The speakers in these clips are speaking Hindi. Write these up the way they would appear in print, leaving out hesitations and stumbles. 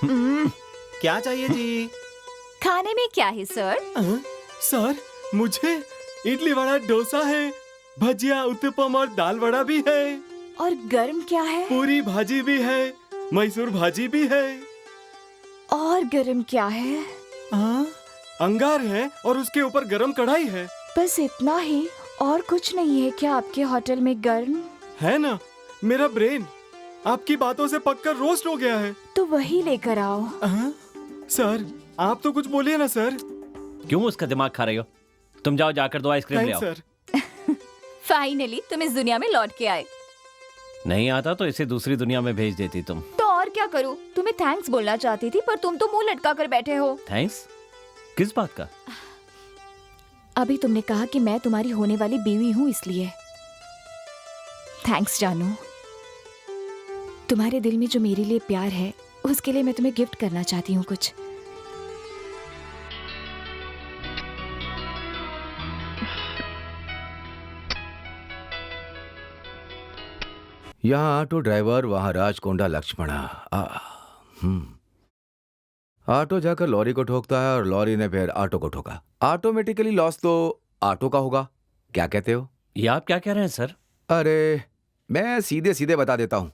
क्या चाहिए जी? खाने में क्या है सर? सर, मुझे इडली वड़ा डोसा है, भजिया उत्तपम और दाल वड़ा भी है। और गर्म क्या है? पूरी भाजी भी है, मैसूर भाजी भी है। और गर्म क्या है? अंगार है और उसके ऊपर गरम कढ़ाई है। बस इतना ही? और कुछ नहीं है क्या आपके होटल में गर्म? है ना, मेरा ब्रेन आपकी बातों से पककर रोस्ट हो गया है। तो वही लेकर आओ। सर, आप तो कुछ बोलिए ना सर। क्यों उसका दिमाग खा रही हो? तुम जाओ जाकर 2 आइसक्रीम ले आओ। सर। फाइनली तुम इस दुनिया में लौट के आए। नहीं आता तो इसे दूसरी दुनिया में भेज देती तुम। तो और क्या करूं? तुम्हें थैंक्स बोलना चाहती थी, पर तुम तो मुंह लटका कर बैठे हो। थैंक्स? किस बात का? अभी तुमने कहा कि मैं तुम्हारी होने वाली बीवी हूँ, इसलिए थैंक्स जानू। तुम्हारे दिल में जो मेरे लिए प्यार है, उसके लिए मैं तुम्हें गिफ्ट करना चाहती हूँ कुछ। यहाँ ऑटो ड्राइवर, वहां राजकोंडा लक्ष्मणा। ऑटो जाकर लॉरी को ठोकता है और लॉरी ने फिर ऑटो को ठोका। ऑटोमेटिकली लॉस तो ऑटो का होगा। क्या कहते हो? ये आप क्या कह रहे हैं सर? अरे मैं सीधे सीधे बता देता हूं।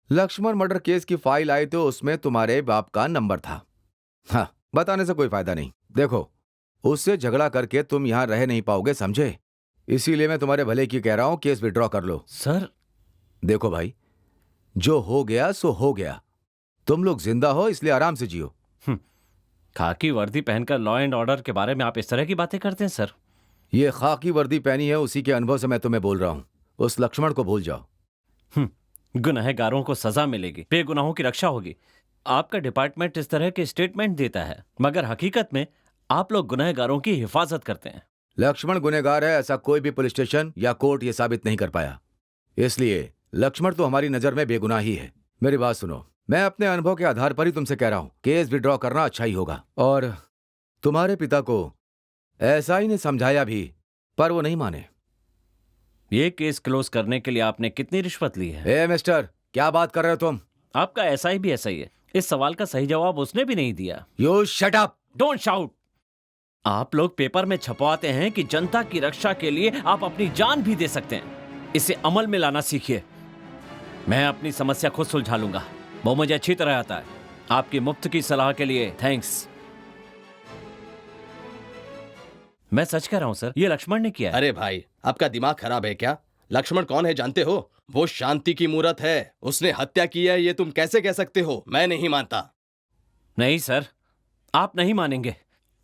लक्ष्मण मर्डर केस की फाइल आई तो उसमें तुम्हारे बाप का नंबर था। हाँ, बताने से कोई फायदा नहीं। देखो, उससे झगड़ा करके तुम यहां रह नहीं पाओगे, समझे? इसीलिए मैं तुम्हारे भले की कह रहा हूं, केस विड्रॉ कर लो। सर देखो भाई, जो हो गया सो हो गया। तुम लोग जिंदा हो, इसलिए आराम से जियो। खाकी वर्दी पहनकर लॉ एंड ऑर्डर के बारे में आप इस तरह की बातें करते हैं सर? ये खाकी वर्दी पहनी है, उसी के अनुभव से मैं तुम्हें बोल रहा हूं। उस लक्ष्मण को भूल जाओ। गुनहगारों को सजा मिलेगी, बेगुनाहों की रक्षा होगी। आपका डिपार्टमेंट इस तरह के स्टेटमेंट देता है, मगर हकीकत में आप लोग गुनहगारों की हिफाजत करते हैं। लक्ष्मण गुनहगार है, ऐसा कोई भी पुलिस स्टेशन या कोर्ट ये साबित नहीं कर पाया। इसलिए लक्ष्मण तो हमारी नजर में बेगुनाह ही है। मेरी बात सुनो, मैं अपने अनुभव के आधार पर ही तुमसे कह रहा हूं, केस विड्रॉ करना अच्छा ही होगा। और तुम्हारे पिता को ऐसा ही ने समझाया भी, पर वो नहीं माने। ये केस क्लोज करने के लिए आपने कितनी रिश्वत ली है? ए मिस्टर, क्या बात कर रहे हो तुम? आपका ऐसा ही भी ऐसा ही है। इस सवाल का सही जवाब उसने भी नहीं दिया। You shut up! Don't shout. आप लोग पेपर में छपवाते हैं कि जनता की रक्षा के लिए आप अपनी जान भी दे सकते हैं। इसे अमल में लाना सीखिए। मैं अपनी समस्या खुद सुलझा लूंगा, वो मुझे अच्छी तरह आता है। आपकी मुफ्त की सलाह के लिए थैंक्स। मैं सच कह रहा हूं सर, ये लक्ष्मण ने किया है। अरे भाई, आपका दिमाग खराब है क्या? लक्ष्मण कौन है जानते हो? वो शांति की मूरत है। उसने हत्या की है, ये तुम कैसे कह सकते हो? मैं नहीं मानता। नहीं सर, आप नहीं मानेंगे।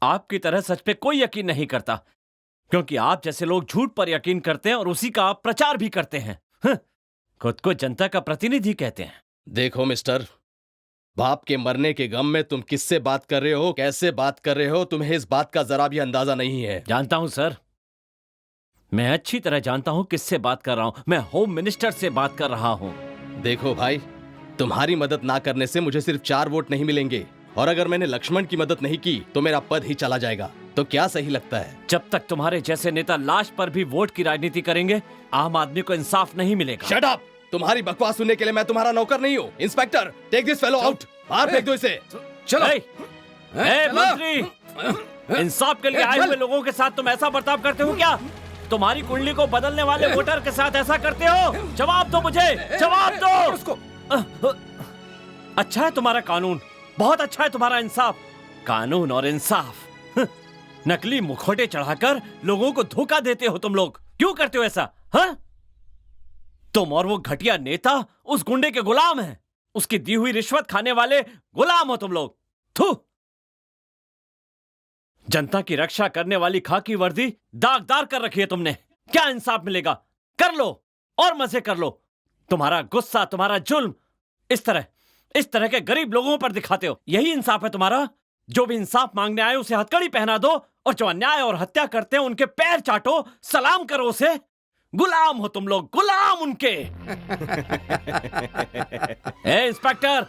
आपकी तरह सच पे कोई यकीन नहीं करता, क्योंकि आप जैसे लोग झूठ पर यकीन करते हैं और उसी का आप प्रचार भी करते हैं। खुद को जनता का प्रतिनिधि कहते हैं। देखो मिस्टर, बाप के मरने के गम में तुम किससे बात कर रहे हो, कैसे बात कर रहे हो, तुम्हें इस बात का जरा भी अंदाजा नहीं है। जानता हूं सर, मैं अच्छी तरह जानता हूं किससे बात कर रहा हूं। मैं होम मिनिस्टर से बात कर रहा हूं। देखो भाई, तुम्हारी मदद ना करने से मुझे सिर्फ 4 वोट नहीं मिलेंगे, और अगर मैंने लक्ष्मण की मदद नहीं की तो मेरा पद ही चला जाएगा। तो क्या सही लगता है? जब तक तुम्हारे जैसे नेता लाश पर भी वोट की राजनीति करेंगे, आम आदमी को इंसाफ नहीं मिलेगा। Shut up! तुम्हारी बकवास सुनने के लिए मैं तुम्हारा नौकर नहीं हूँ। Inspector, take this fellow out. बाहर फेंक दो इसे। चलो। मंत्री, इंसाफ के लिए आए हुए लोगों के साथ तुम ऐसा बर्ताव करते हो क्या? तुम्हारी कुंडली को बदलने वाले वोटर के साथ ऐसा करते हो? जवाब दो मुझे, जवाब दो। अच्छा है तुम्हारा कानून, बहुत अच्छा है तुम्हारा इंसाफ। कानून और इंसाफ, नकली मुखौटे चढ़ाकर लोगों को धोखा देते हो तुम लोग। क्यों करते हो ऐसा? हाँ, तुम और वो घटिया नेता उस गुंडे के गुलाम हैं। उसकी दी हुई रिश्वत खाने वाले गुलाम हो तुम लोग। थू! जनता की रक्षा करने वाली खाकी वर्दी दागदार कर रखी है तुमने। क्या इंसाफ मिलेगा? कर लो और मजे कर लो। तुम्हारा गुस्सा, तुम्हारा जुल्म इस तरह के गरीब लोगों पर दिखाते हो। यही इंसाफ है तुम्हारा? जो भी इंसाफ मांगने आए उसे हथकड़ी पहना दो, और जो अन्याय और हत्या करते हैं उनके पैर चाटो, सलाम करो उसे। गुलाम हो तुम लोग, गुलाम उनके। ए इंस्पेक्टर,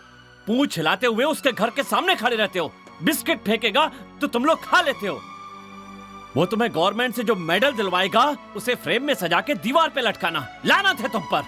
पूंछ हिलाते हुए उसके घर के सामने खड़े रहते हो। बिस्किट फेंकेगा तो तुम लोग खा लेते हो। वो तुम्हें गवर्नमेंट से जो मेडल दिलवाएगा उसे फ्रेम में सजा के दीवार पे लटकाना। लानत है तुम पर।